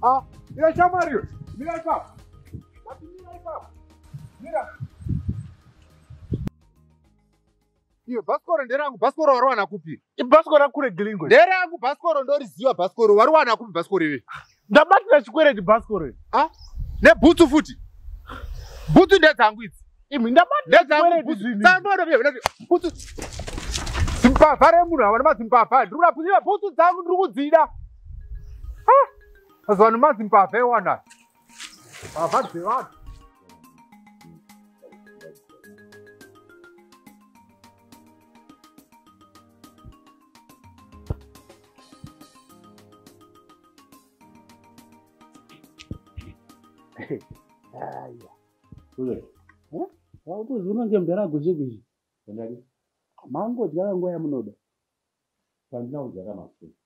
Ah, mira chamario. Mira ipapo. Mira ipapo. Mira. Iyo bhasikoro nderangu, bhasikoro wari wana kupi? Ibhasikoro rakure Gringo. Nderangu bhasikoro ndoriziva bhasikoro wari wana kupi bhasikoro iwe? Ndabatira chikwereti bhasikoro. Ah? Nebhutsu futi. Bhutsu ndedzangu idzi. Imi ndabatira chikwereti zvinhu. Bhutsu. Zimbabva remunhu havana mazimbabva. Ndiri kurapisa bhutsu dzangu ndiri kudzida. Ah! Mazuva nemazimbabva ewana. Zimbabva dzevanhu. Haya. Kule. Wautozviona ngemudhara gushe-gushe. Ndani. Mangodyara nguva yamunoda. Pandina kudyara mafuta.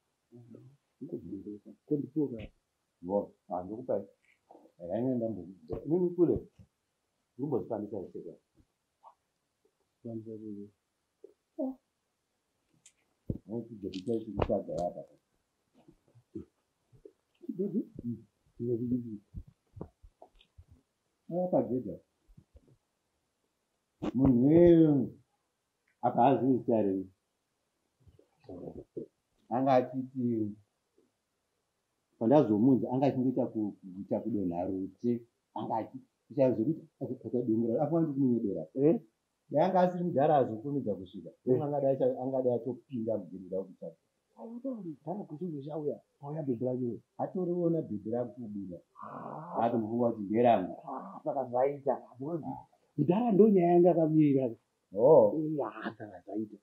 Ndikubvunza. Konditora. Ndikupai. Yainenda mbudziyadhura. Mimi kule. Ndimbozvikwanisa kucheka. Kwanza kule. Ndikudzokera kuchikagara apa. Bibi. Bibi. Akajeja. Munhu akazviita here. Anga achiti pandazomunza anga achingoita kudonha rute. Anga achichazokuti akadonhera apo ndikumunyedera. Yanga asiri mudhara azokurumidza kusvika. Angada atopinda mugirira kuchaka. Kana kuti auya. Auya bhebhi racho. Atoriona bhebhi rakubuda. Atomufunga kuti nderangu. Saka zvaita. Mudhara ndonyaya yanga akamira. Saka zvaita.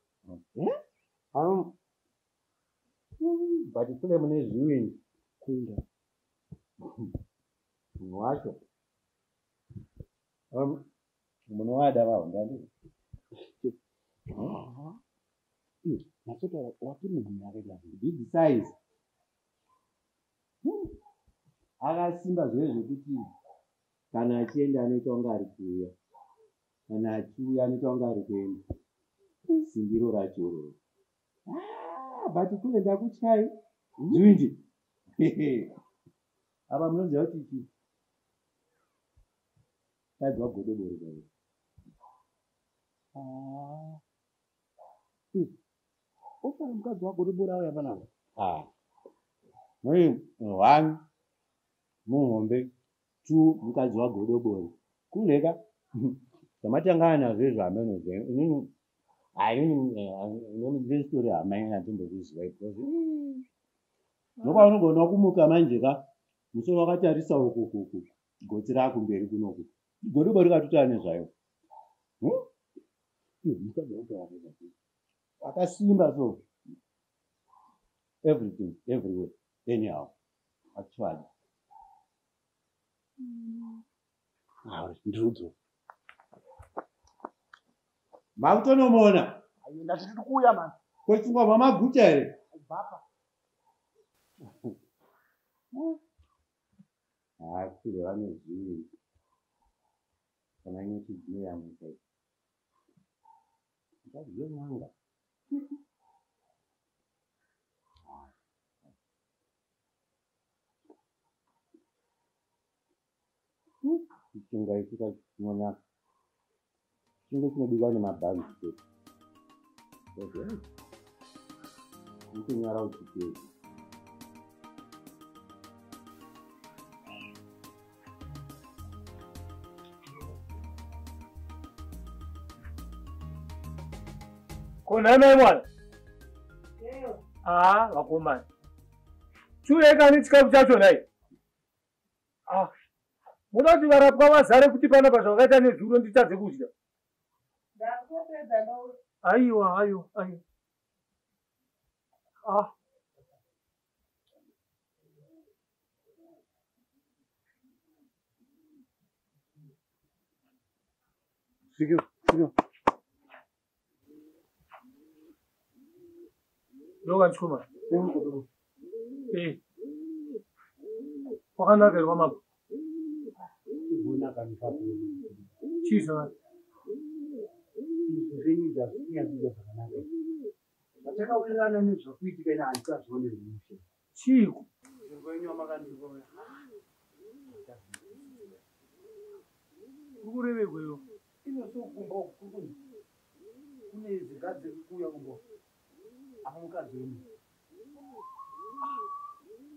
But kule mune zviwini. Kunda. Munhu wacho. Munhu wada vahundani. Masota wati munhu akaita Big size. Akasimba zvese zvekuti kana achienda anoita kunge ari kuuya. Kana achiuya anoita kunge ari kuenda. Simbiro racho iroro. But kule ndakuchai. Zwinji. Apa munoziva kuti chii? Tadzwa godobori kwayo. Ufana mukadzi wako ribora auya panapa. One muhombe, two mukadzi wagodobori. Kuneka tamatangana nazvo izvo hameno zvenyu. Ine story hamaina ndimbokuziva because nokuva unogona kumuka manje ka musoro wakatarisa uku gotsi rako mberi kunoku. Godobori katotana nezvayo. Mukadzi wako Akasimba so. Everything, everywhere, anyhow. Actually. Ndudzo. Makutonomona. Ayenda tiri kuuya man. Kwechingwa mamaguta here. Baba. Kule vane zviri. Kana nyuchi dzinoyamwisa. Ndazviyo nyanga. Chichinga ichika chinonaka. Chinge chinodiwa nemabhanzi chete. Ndichinyara uchitezi. Kona mai mwana. Vakomana. Chiuyeka nechikafu chacho nai. Muda kuti varapwa vazare kuti panapa zvakaita nezuro nditadze kudya. Aiwa. Sigo. Loga chuma. Wakana ke mama. Bona kanisa. Chisa. Zvinyi zvasiya zvakanaka. Mataka urirana nezvakuitika ina andikazvione zvinhu. Chiku. kwenyu makandiko. Kurebe kweyo. Inosokumba ukukuni. Kune zigadze kuya kumbo. Akamukadzi wenu.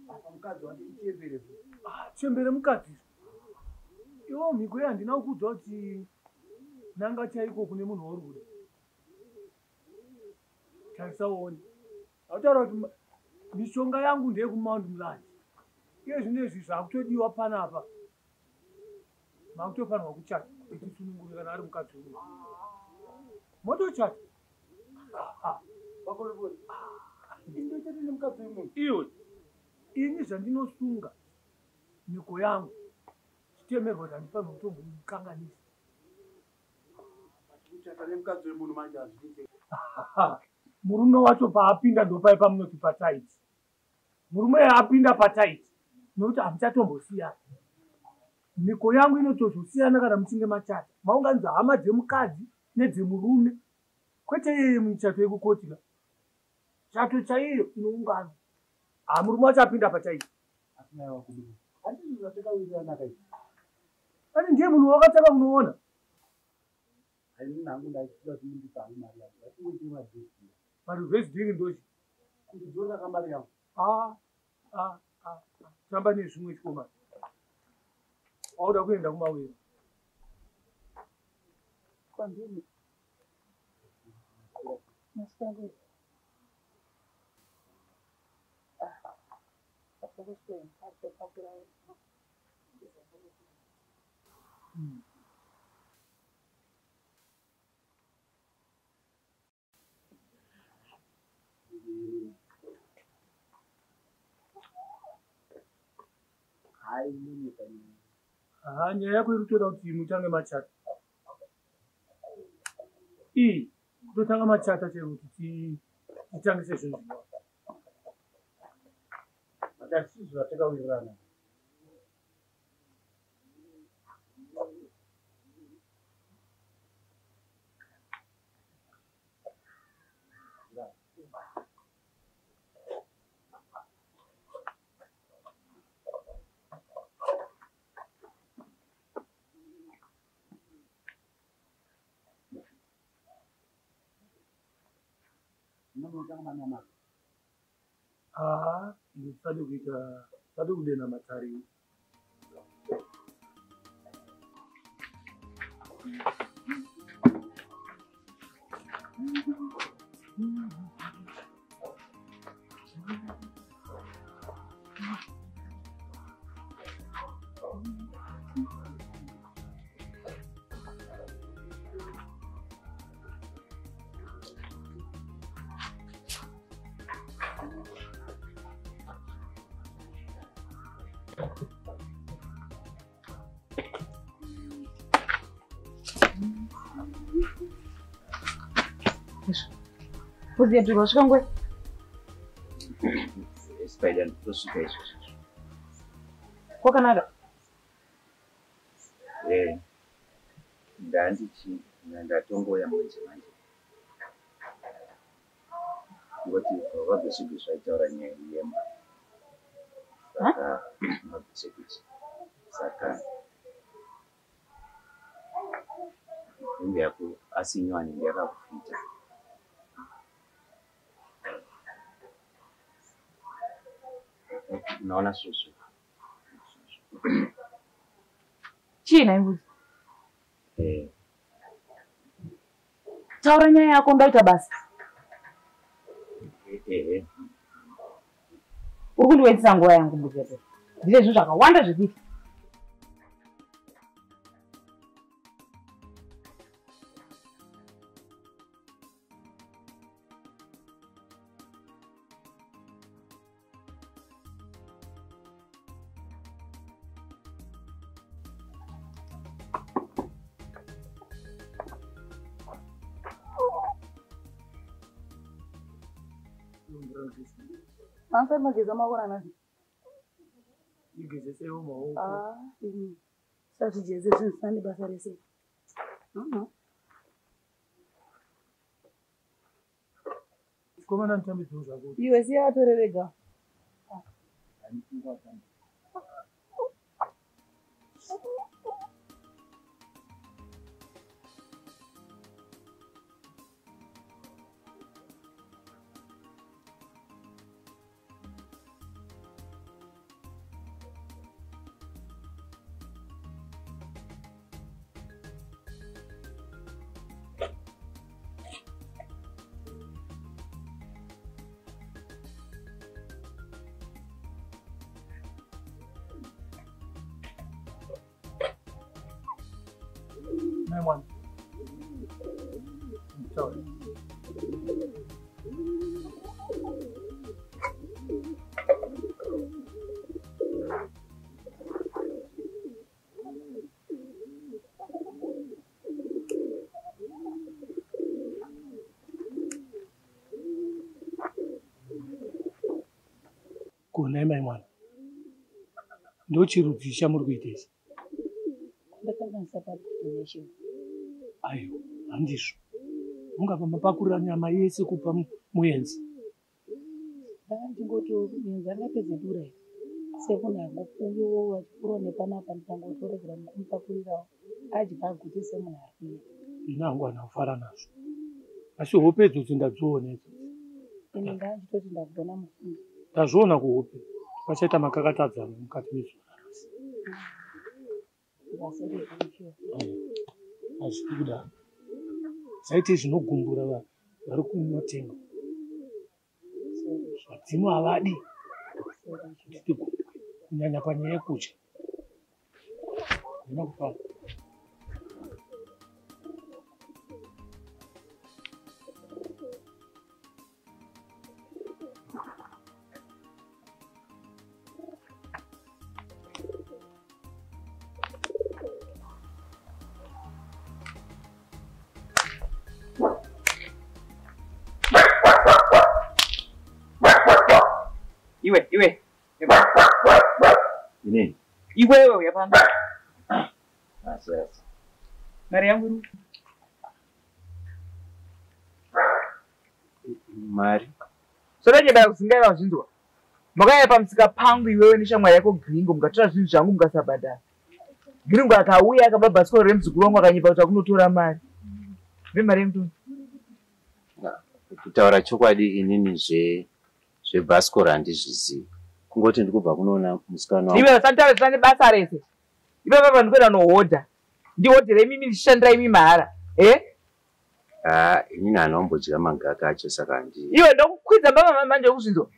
Akamukadzi wati ichembere. Chembere mukadzi. Yo miko yandina kudza kuti nanga chaiko kune munhu waruda. Chaisaoni. Autaura kuti mishonga yangu ndeye kumaundi mulandi. Iye zvinezvi zvakutodiwa panapa. Makutofanirwa kuchata kuti sunungure kana ari mukadzi wenu. Motochata. Bakolobori. Indochata nemukadzi wenu. Iwe. Ini zvandinosunga miko yangu. Chitemerwa kuti andifanirwa kutombomukanganisa. Kuchata nemukadzi wemunhu manje hazvidi. Murume wacho paapinda ndopai pamunoti pataiti. Murume apinda pataiti nokuti hamuchatombosiyana. Miko yangu inotozosiyana kana muchinge machata. Maunganidza hama dzemukadzi nedzemurume. Kwete yeye muchato yekukotira. Chato chaiyo inoungana. Murume wacho apinda pataiti. Asina wakuduka. Handizvo zvatakawirana kai. Ani ndiye munhu wakataka kunoona. Haina nangu ndaikuda kumundika mari yangu. Ndikuti madhisi. Marivesi dhingi ndochi. Kuti dzona kamari yangu. Tamba nezvimwe chikoma. Wauda kuenda kumawira. Kwandini. Nastangu. Nyaya yako iri kutoda kuti mutange machata. Kutotanga machata chero kuti titangise zvinhu zvinova. Matasi zvatakawirirana. Ndisade kuita sade kudena matari. Mbudziyadhura wasvika ngwai? Spider ndosvika izvozvo. Kwakanaka? Ndatongoya manje manje. Ngoti vabvesvika zvaitaura nyaya yemba. Saka mabvesekuti. Saka hembe yako asinywani ndiyakakufita. Naona susu. China imbudzi? Taura nyaya yako ndaita basi. Uri kundiwedzisa nguva yangu Mbudziyadhura. Ndine zvinhu zvakawanda zvekuita. Answer mageza mawona nazi. Igeze sewo mawo. Sasa jeze zinsani basa rese. Koma na ntambi zozako. Iwe siya atorerega. One. Sorry. Kuna mwana. Ndo chirubvisha muri kuitesa. Ndakanasa pakutonesheni. Ayo, handizvo. Mungabva mapakurira nyama yese kupa muenzi. Ndingoto muenzi angapedze dura here. Sekunhango uyo wachipurone panapa nditangotoregera kumupakurirawo. Adya agute semunhu ari kuita. Ina hangu ana kufara nazvo. Asi hope idzodzo ndadziona idzodzo. Ini ndachitoti ndakutona mufundo. Ndazviona kuhope. Pachaita makakatadzana mukati mezvo. Hazvidi kudaro. Saite zvinogumbura vari kunotenga. Zvadzimo havadi. Kunyanya panyaya yekudya. Ndina kufara. Iwe. Inini? Iwewe uyapanda. Yes. Mari yangu. Mari? Sodaje baya kusingaira zvinzwa. Makaya pamusika pangu iwewe neshamwari yako Gringo mukatora zvinhu zvangu mukasabhadhara. Gringo akauya akabva sikoro remuzukuru wangu akanyipa kuti akunotora mari. Mari yangu. Kutaura chokwadi inini zvebhasikoro handizvizivi. Kungoti ndikubva kunoona musikana wangu. Iwe usataura zvine basa rese. Iwe baba ndikuenda nohodha. Ndihodhera imimi ndishandira imi mahara. Inini hana kumbodya magaka acho saka handi. Iwe ndokukwidza baba manje kuzvinzwa.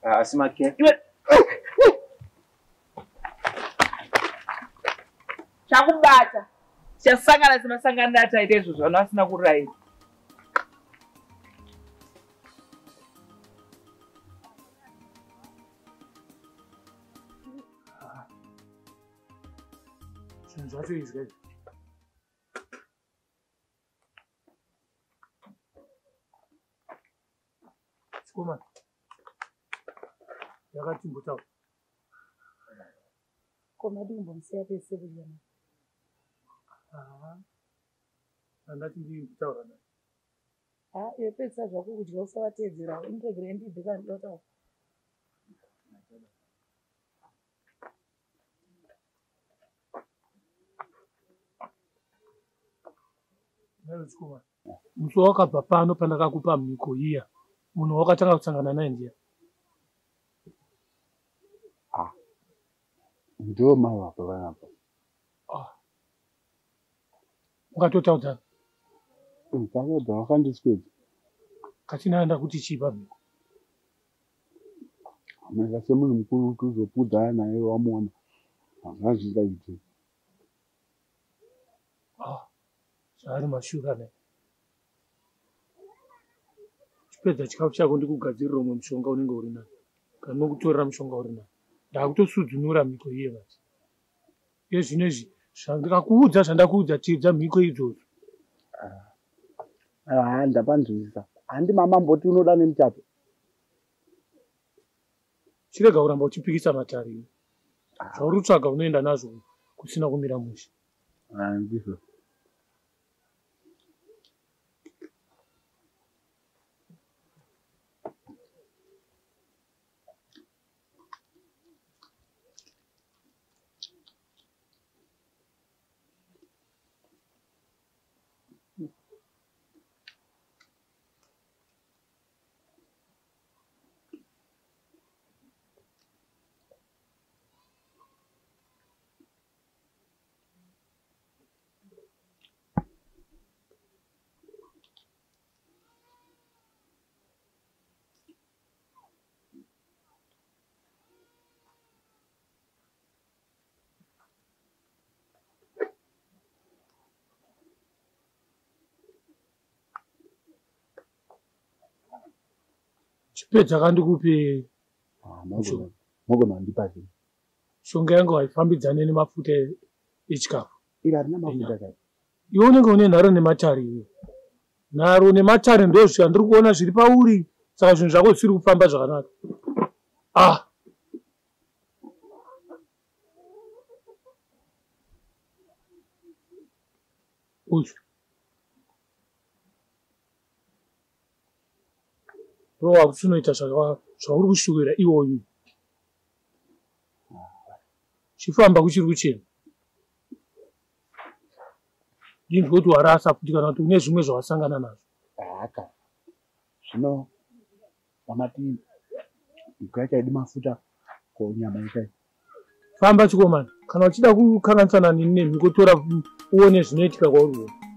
Asi make. Iwe chakubata. Chasangana semasangano ataita izvozvo vanhu vasina kurayira. Zvacho izvi. Sikoma. Yakati mbutaura. Koma ndimbomusiya pese kuyena. Handati ndikutaura naye. Iwe pedzisa zvako kudya usavatedzerawo. Indiregere ndibve kana ndotaura. Musi wakabva pano pandakakupa mhiko iya. Munhu wakatanga kusangana naye ndiye. Ndiwo mai wako vanapa. Ungatotaudza. Ndakabva wakandiswedza. Katinaenda kuti chipa mhiko. Ameka semunhu mukuru kuzopudza naye wamuona. Hazvingaiti. Zvari mashura naye. Chipedza chikafu chako ndikugadzirira umwe mushonga unenge uri nayo. Kana nokutorera mushonga uri nayo. Ndakutosudzunura mhiko iye basi. Iye zvinezvi zvandikakuudza zvandakuudza teedza mhiko idzodzo. Ndapanzwisa. Handi mama mboti unoda nemuchato. Chirega kuramba uchipikisa matari. Zvauri kutsvaga unoenda nazvo kusina kumira mushe. Ndizvo. chipedza kandikupe mogona wandipa zvii shonga yangu haifambidzane nemafuta echikafu. iri harina mafuta kai iwe unenge une nharo nematare iwe. Nharo nematare ndo zvandiri kuona zviri pauri, saka zvinhu zvako zvisiri kufamba zvakanaka. Uyu ndo wakuchinoita zvauri kushuvira iwoyu. Chifamba kuchiri kuchena. Ndinzwe kuti warasa futi kana kuti une zvimwe zvawasangana nazvo. haka zvino vamati mhuka yacho haidi mafuta ko nyama ikai. Famba chikomana, kana uchida kukanganisana nemi kutora uone zvinoitika kwauri.